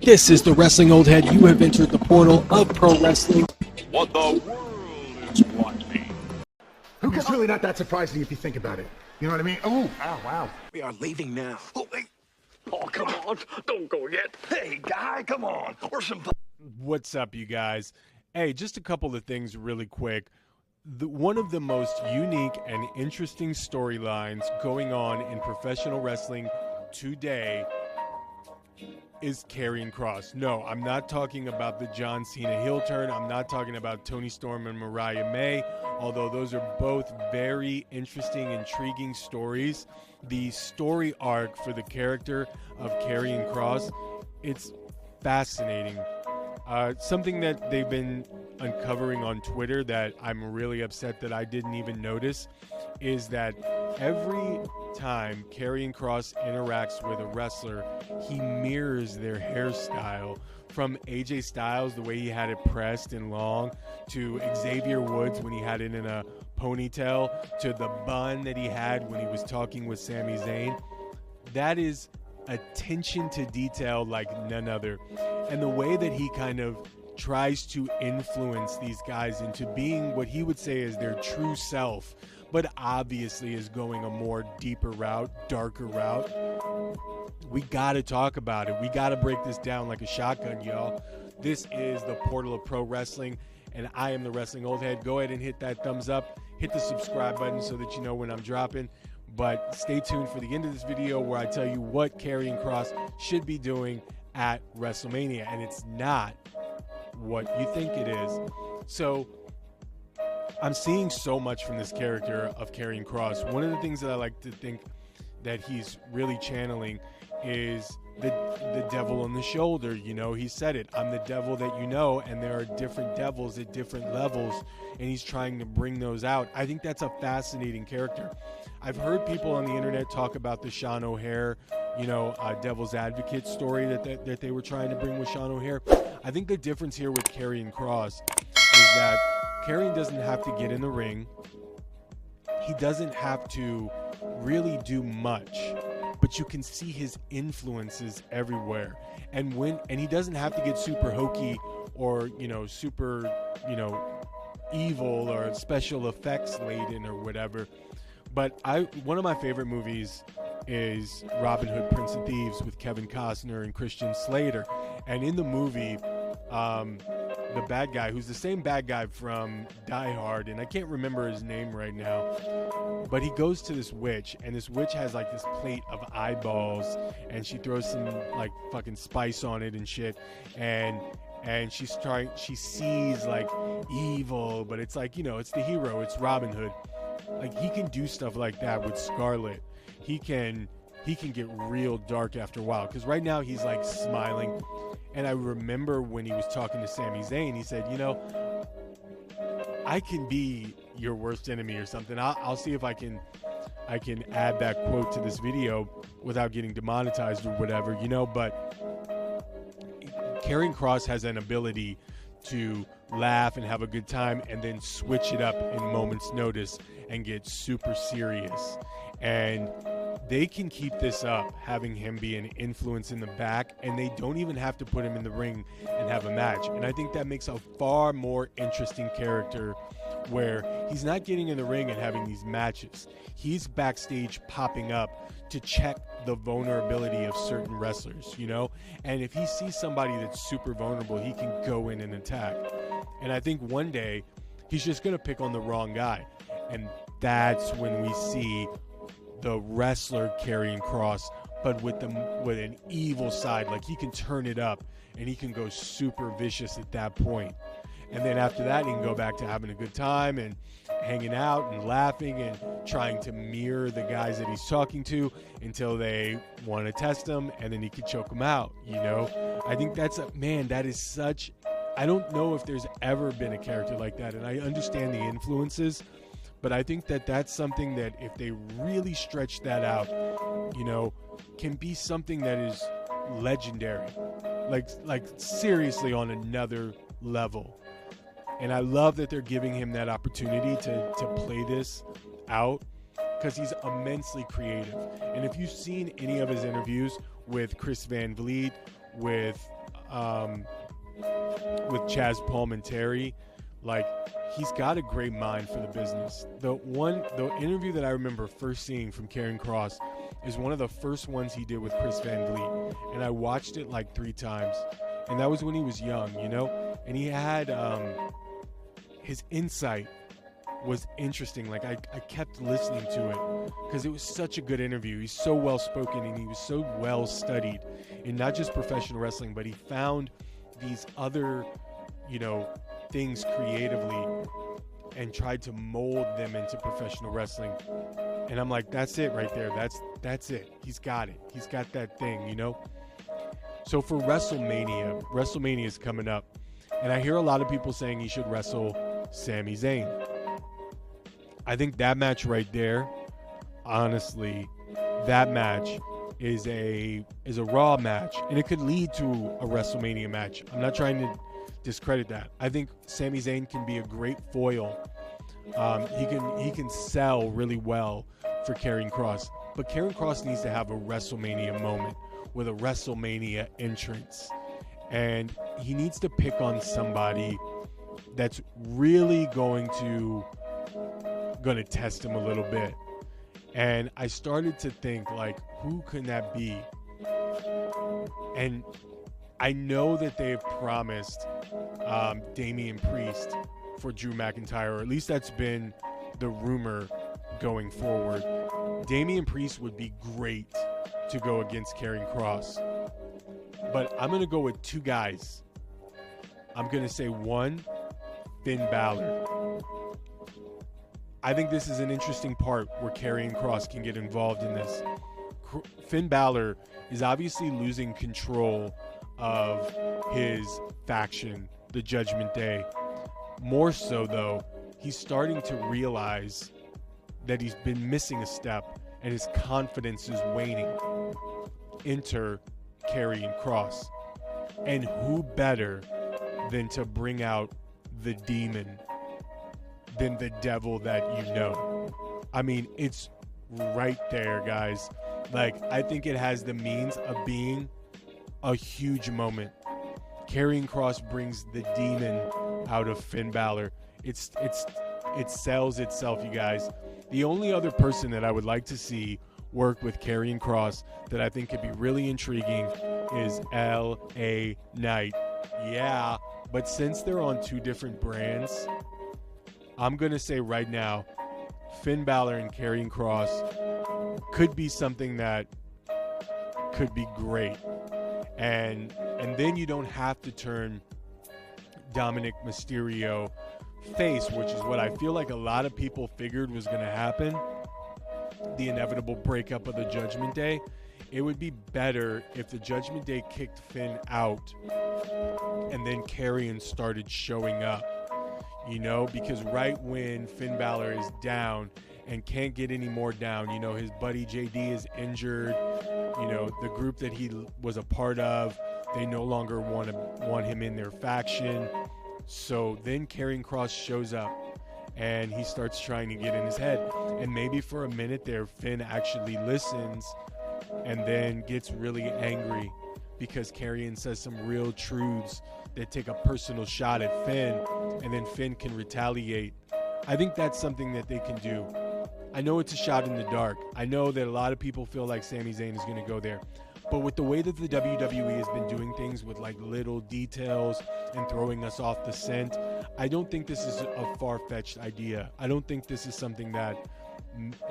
This is the Wrestling Old Head. You have entered the portal of pro wrestling. What the world is watching. It's really not that surprising if you think about it. You know what I mean? Oh, wow. We are leaving now. Oh, wait. Oh, come on. Don't go yet. Hey, guy, come on. Or some... What's up, you guys? Hey, just a couple of things really quick. One of the most unique and interesting storylines going on in professional wrestling today is Karrion Kross. No, I'm not talking about the John Cena heel turn. I'm not talking about Toni Storm and Mariah May, although those are both very interesting, intriguing stories. The story arc for the character of Karrion Kross, it's fascinating. Something that they've been uncovering on Twitter that I'm really upset that I didn't even notice is that every time Karrion Kross interacts with a wrestler, he mirrors their hairstyle. From AJ Styles, the way he had it pressed and long, to Xavier Woods when he had it in a ponytail, to the bun that he had when he was talking with Sami Zayn. That is attention to detail like none other. And the way that he kind of tries to influence these guys into being what he would say is their true self, but obviously is going a more deeper route, darker route. We got to talk about it. We got to break this down like a shotgun, y'all. This is the portal of pro wrestling, and I am the Wrestling Old Head. Go ahead and hit that thumbs up. Hit the subscribe button so that you know when I'm dropping. But stay tuned for the end of this video where I tell you what Karrion Kross should be doing at WrestleMania. And it's not what you think it is. So I'm seeing so much from this character of Karrion Kross. One of the things that I like to think that he's really channeling is the devil on the shoulder. You know, he said it, I'm the devil that you know, and there are different devils at different levels, and he's trying to bring those out. I think that's a fascinating character. I've heard people on the internet talk about the Sean O'Haire, devil's advocate story that they were trying to bring with Sean O'Haire. I think the difference here with Karrion Kross is that Karrion doesn't have to get in the ring. He doesn't have to really do much, but you can see his influences everywhere. And he doesn't have to get super hokey or, super, evil or special effects laden or whatever. But one of my favorite movies is Robin Hood, Prince of Thieves with Kevin Costner and Christian Slater. And in the movie, the bad guy, who's the same bad guy from Die Hard, and I can't remember his name right now, but he goes to this witch, and this witch has like this plate of eyeballs, and she throws some like fucking spice on it and shit, and she sees like evil, but it's like, it's the hero, it's Robin Hood. Like, he can do stuff like that with Scarlet. He can get real dark after a while, because right now he's like smiling. And I remember when he was talking to Sami Zayn, he said, I can be your worst enemy or something. I'll see if I can add that quote to this video without getting demonetized or whatever, but Karrion Kross has an ability to laugh and have a good time and then switch it up in moments notice and get super serious. And they can keep this up, having him be an influence in the back, and they don't even have to put him in the ring and have a match. And I think that makes a far more interesting character, where he's not getting in the ring and having these matches. He's backstage popping up to check the vulnerability of certain wrestlers, And if he sees somebody that's super vulnerable, he can go in and attack. And I think one day he's just going to pick on the wrong guy. And that's when we see the wrestler Karrion Kross, but with an evil side. Like, he can turn it up and he can go super vicious at that point. And then after that, he can go back to having a good time and hanging out and laughing and trying to mirror the guys that he's talking to until they want to test him, and then he can choke them out. I think that is such, I don't know if there's ever been a character like that. And I understand the influences, but I think that that's something that if they really stretch that out, can be something that is legendary, like seriously on another level. And I love that they're giving him that opportunity to play this out, because he's immensely creative. And if you've seen any of his interviews with Chris Van Vliet, with with Chaz Palminteri, like, he's got a great mind for the business. The interview that I remember first seeing from Karrion Kross is one of the first ones he did with Chris Van Vliet, and I watched it like 3 times, and that was when he was young, you know, and he had his insight was interesting. Like, I kept listening to it because it was such a good interview. He's so well spoken and he was so well studied in not just professional wrestling, but he found these other, you know, things creatively and tried to mold them into professional wrestling. And I'm like, that's it right there. That's it. He's got it. He's got that thing, you know? So for WrestleMania is coming up, and I hear a lot of people saying he should wrestle Sami Zayn. I think that match right there, honestly, that match is a Raw match, and it could lead to a WrestleMania match. I'm not trying to discredit that. I think Sami Zayn can be a great foil. He can sell really well for Karrion Kross, but Karrion Kross needs to have a WrestleMania moment with a WrestleMania entrance, and he needs to pick on somebody that's really going to test him a little bit. And I started to think, like, who can that be? And I know that they've promised Damian Priest for Drew McIntyre, or at least that's been the rumor going forward. Damian Priest would be great to go against Karrion Kross. But I'm going to go with 2 guys. I'm going to say one, Finn Balor. I think this is an interesting part where Karrion Kross can get involved in this. Finn Balor is obviously losing control of his faction, the Judgment Day. More so, though, he's starting to realize that he's been missing a step and his confidence is waning. Enter Karrion Kross. And who better than to bring out the demon than the devil that you know? I mean, it's right there, guys. Like, I think it has the means of being a huge moment. Karrion Kross brings the demon out of Finn Balor. It sells itself, you guys. The only other person that I would like to see work with Karrion Kross that I think could be really intriguing is L.A. Knight. Yeah, but since they're on 2 different brands, I'm going to say right now, Finn Balor and Karrion Kross could be something that could be great. And then you don't have to turn Dominic Mysterio face, which is what I feel like a lot of people figured was going to happen. The inevitable breakup of the Judgment Day. It would be better if the Judgment Day kicked Finn out and then Karrion started showing up. You know, because right when Finn Balor is down and can't get any more down, you know, his buddy JD is injured, you know, the group that he was a part of, they no longer want him in their faction. So then Karrion Kross shows up and he starts trying to get in his head. And maybe for a minute there, Finn actually listens and then gets really angry because Karrion says some real truths that take a personal shot at Finn, and then Finn can retaliate. I think that's something that they can do. I know it's a shot in the dark. I know that a lot of people feel like Sami Zayn is going to go there. But with the way that the WWE has been doing things with like little details and throwing us off the scent, I don't think this is a far-fetched idea. I don't think this is something that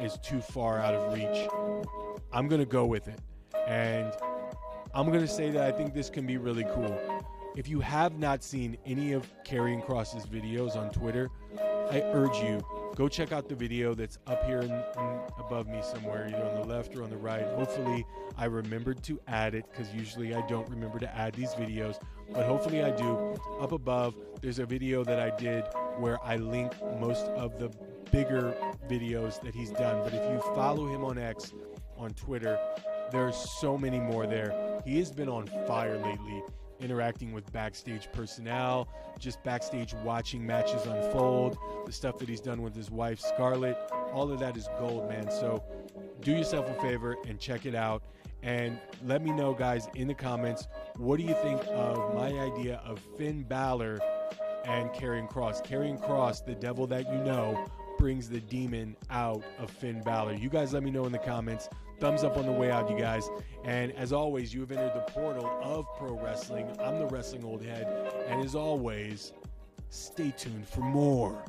is too far out of reach. I'm going to go with it. And I'm going to say that I think this can be really cool. If you have not seen any of Karrion Kross's videos on Twitter, I urge you, go check out the video that's up here above me somewhere, either on the left or on the right. Hopefully I remembered to add it, because usually I don't remember to add these videos, but hopefully I do. Up above, there's a video that I did where I link most of the bigger videos that he's done. But if you follow him on X, on Twitter, there's so many more there. He has been on fire lately, interacting with backstage personnel, just backstage watching matches unfold, the stuff that he's done with his wife Scarlett, all of that is gold, man. So do yourself a favor and check it out. And let me know, guys, in the comments, what do you think of my idea of Finn Balor and Karrion Kross? Karrion Kross, the devil that you know, brings the demon out of Finn Balor. You guys let me know in the comments. Thumbs up on the way out, you guys. And as always, you have entered the portal of pro wrestling. I'm the Wrestling Old Head. And as always, stay tuned for more.